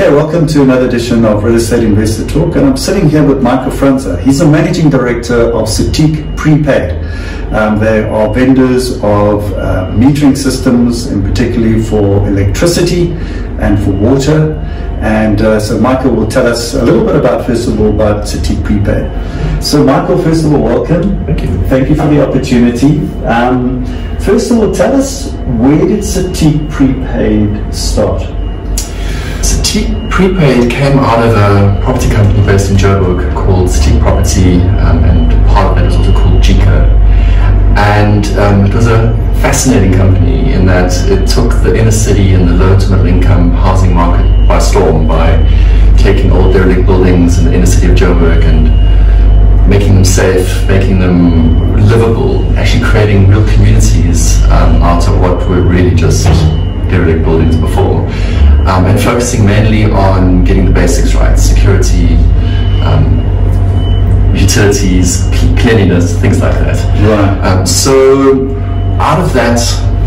Okay, welcome to another edition of Real Estate Investor Talk, and I'm sitting here with Michael Franze. He's the Managing Director of Citiq Prepaid. They are vendors of metering systems, and particularly for electricity and for water. And so Michael will tell us a little bit about, first of all, about City Prepaid. So Michael, first of all, welcome. Thank you. Thank you for the opportunity. First of all, tell us, where did City Prepaid start? City Prepaid came out of a property company based in Joburg called Citiq Property, and part of it was also called GCO. And it was a fascinating company in that it took the inner city and the low to middle income housing market by storm by taking old derelict buildings in the inner city of Joburg and making them safe, making them livable, actually creating real communities out of what were really just derelict buildings before, and focusing mainly on getting the basics right: security, utilities, cleanliness, things like that. Right. So out of that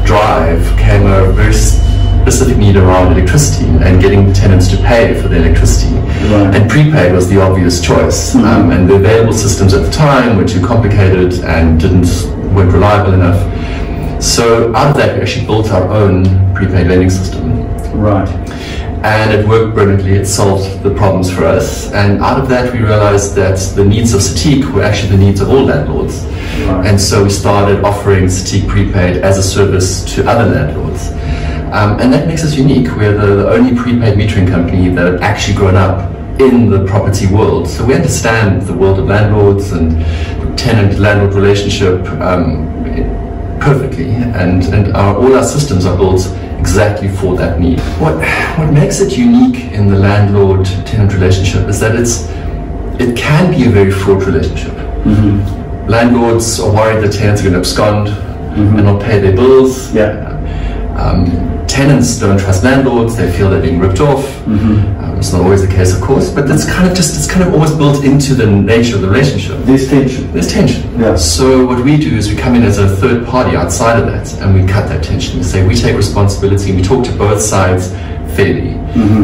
drive came a very specific need around electricity and getting tenants to pay for the electricity. Right. And prepaid was the obvious choice. And the available systems at the time were too complicated and weren't reliable enough. So out of that, we actually built our own prepaid vending system. Right. And it worked brilliantly. It solved the problems for us. And out of that, we realized that the needs of Citiq were actually the needs of all landlords. Right. And so we started offering Citiq Prepaid as a service to other landlords. And that makes us unique. We're the only prepaid metering company that had actually grown up in the property world. So we understand the world of landlords and the tenant-landlord relationship perfectly. And all our systems are built exactly for that need. What makes it unique in the landlord-tenant relationship is that it can be a very fraught relationship. Mm-hmm. Landlords are worried that tenants are going to abscond and not pay their bills. Yeah. Tenants don't trust landlords; they feel they're being ripped off. It's not always the case, of course, but it's kind of almost built into the nature of the relationship. There's tension. There's tension. Yeah. So what we do is we come in as a third party outside of that, and we cut that tension. We say we take responsibility, and we talk to both sides fairly.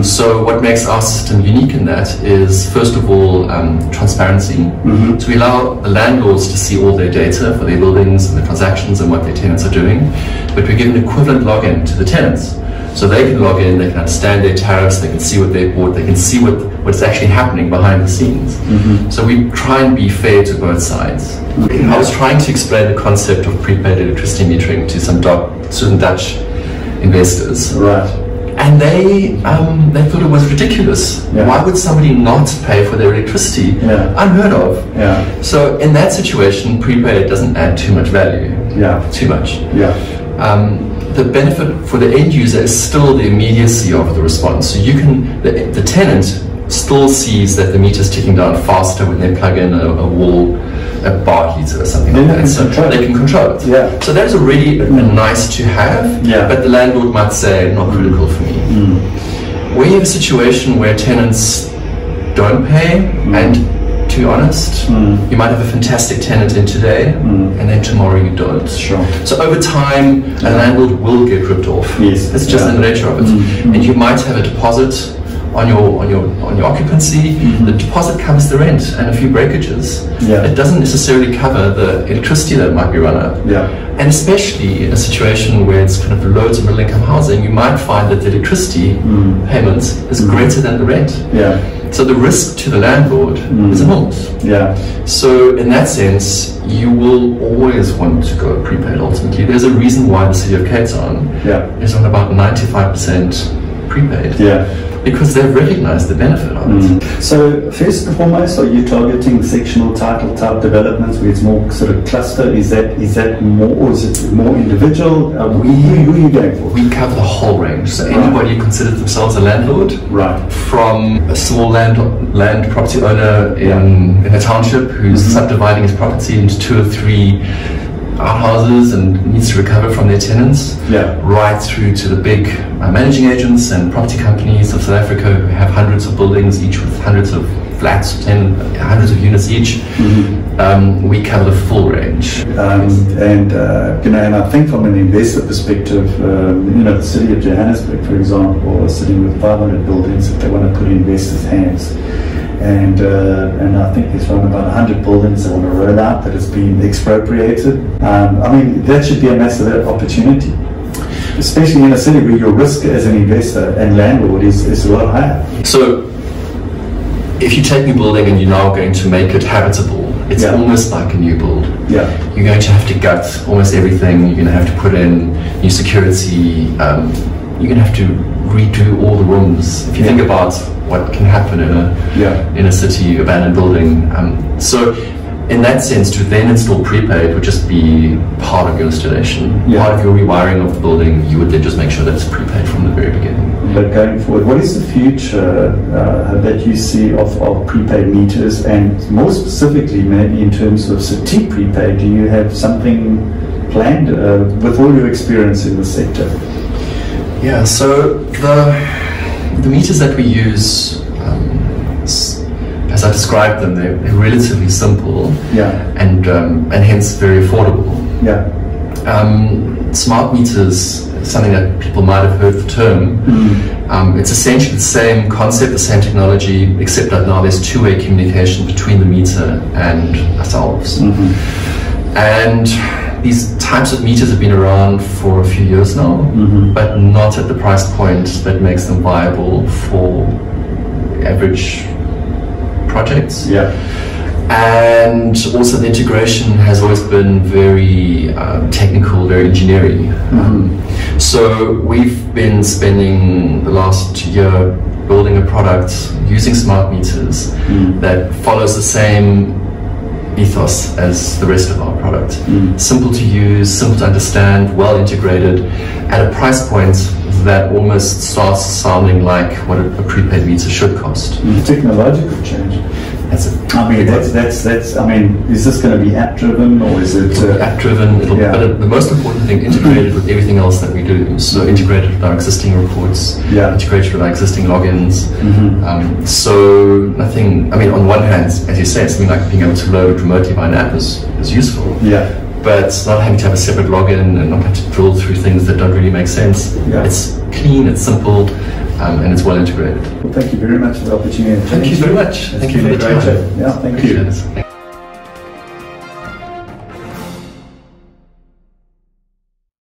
So what makes our system unique in that is, first of all, transparency. So we allow the landlords to see all their data for their buildings and the transactions and what their tenants are doing, but we give an equivalent login to the tenants. So they can log in, they can understand their tariffs, they can see what they bought, they can see what's actually happening behind the scenes. So we try and be fair to both sides. I was trying to explain the concept of prepaid electricity metering to some certain Dutch investors. right. And they thought it was ridiculous. Yeah. Why would somebody not pay for their electricity? Yeah. Unheard of. Yeah. So in that situation, prepaid doesn't add too much value. Yeah. Too much. Yeah. The benefit for the end user is still the immediacy of the response. So you can, the tenant still sees that the meter is ticking down faster when they plug in a bar heater or something like that. So they can control it. Yeah. So that is already a nice to have, Yeah. but the landlord might say not critical for me. When you have a situation where tenants don't pay, and to be honest, you might have a fantastic tenant in today, and then tomorrow you don't. Sure. So over time, a landlord will get ripped off. Yes. It's just in the nature of it. And you might have a deposit on your occupancy. The deposit covers the rent and a few breakages. Yeah. It doesn't necessarily cover the electricity that might be run up. Yeah. And especially in a situation where it's kind of low to middle income housing, you might find that the electricity payment is greater than the rent. Yeah. So the risk to the landlord is enormous. Yeah. So in that sense, you will always want to go prepaid ultimately. There's a reason why the city of Cape Town is on about 95% prepaid. Yeah. Because they've recognized the benefit of it. So first and foremost, are you targeting sectional title type developments where it's more sort of cluster? Is that more, or is it more individual? Who are you going for? We cover the whole range. So anybody who considers themselves a landlord, from a small land property owner in a township who's subdividing his property into 2 or 3 outhouses and needs to recover from their tenants, right through to the big managing agents and property companies of South Africa who have hundreds of buildings, each with hundreds of flats, hundreds of units each. we cover the full range. And I think from an investor perspective, the city of Johannesburg, for example, is sitting with 500 buildings that they want to put in investors' hands. And I think there's around about 100 buildings they want to roll out that has been expropriated. That should be a massive opportunity, especially in a city where your risk as an investor and landlord is a lot higher. So if you take a building and you're now going to make it habitable, it's almost like a new build. Yeah. You're going to have to gut almost everything. You're going to have to put in new security. You're going to have to redo all the rooms. If you think about what can happen in a city abandoned building. So in that sense, to then install prepaid would just be part of your installation. Part of your rewiring of the building, you would then just make sure that it's prepaid from the very beginning. But going forward, what is the future that you see of prepaid meters, and more specifically maybe in terms of Citiq Prepaid? Do you have something planned with all your experience in the sector? Yeah, so the meters that we use, as I described them, they're relatively simple and hence very affordable. Smart meters, something that people might have heard the term. It's essentially the same concept, the same technology, except that now there's two-way communication between the meter and ourselves. And these types of meters have been around for a few years now, but not at the price point that makes them viable for average projects. And also the integration has always been very technical, very engineering. So we've been spending the last year building a product using smart meters that follows the same ethos as the rest of our product. Simple to use, simple to understand, well integrated, at a price point that almost starts sounding like what a prepaid meter should cost. Technological change. That's it. Is this going to be app driven, or is it app driven? But the most important thing, integrated with everything else that we do. So integrated with our existing reports, integrated with our existing logins. So nothing. On one hand, as you say, something like being able to load remotely by an app is useful. But not having to have a separate login and not have to drill through things that don't really make sense. It's clean, it's simple, and it's well integrated. Well, thank you very much for the opportunity. Thank you very much. Thank you for the time. Thank you.